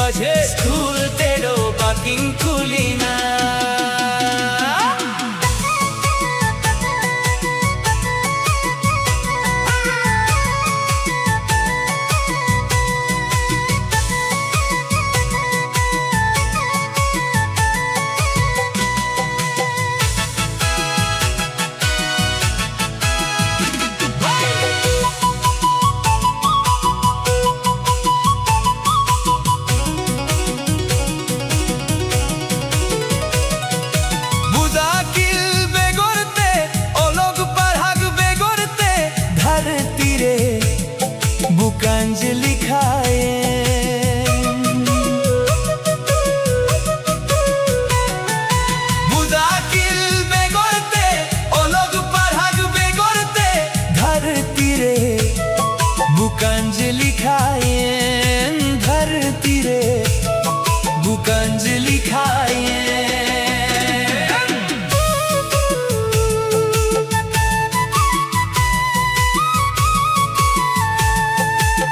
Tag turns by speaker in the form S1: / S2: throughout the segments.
S1: बजे स्कूल तेरो बाकिंग कुलीना।
S2: बुकांजलि खाए
S1: मुदाकिल बेगोरते ओ लोग पढ़ाग बेगोरते
S2: धरती रे बुकांजलि खाए धरती रे बुकांजलि खाए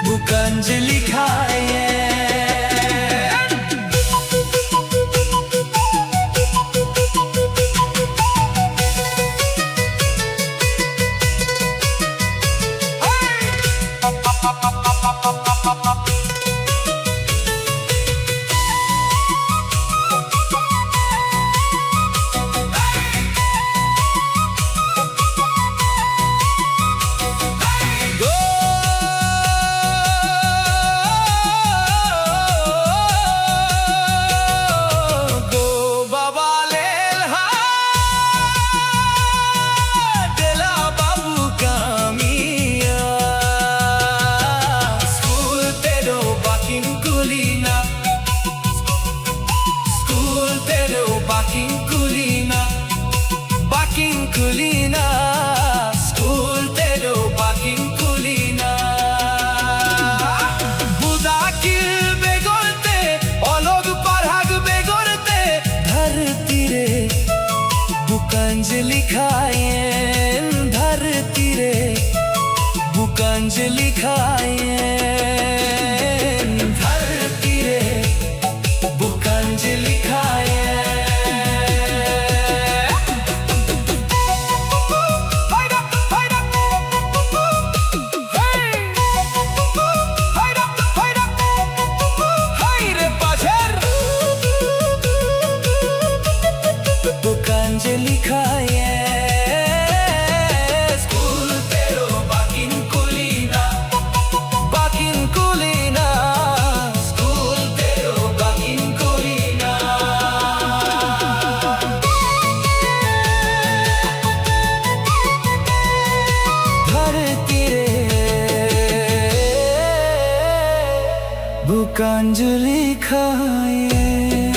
S2: बुकांजलि खाए।
S1: बाकिंग कुलीना स्कूल तेरो बाकिंग कुलीना। मुदाकिल बेगोरते ओ लोग पढ़ाग बेगोरते
S2: धरती रे बुकांजलि खाए धरती रे बुकांजलि खाए धरती रे बुकांजलि खाए। बुकांजलि खाए
S1: स्कूल तेरो बाकिंग कुलीना स्कूल तेरो बाकिंग कुलीना।
S2: धरती रे बुकांजलि खाए।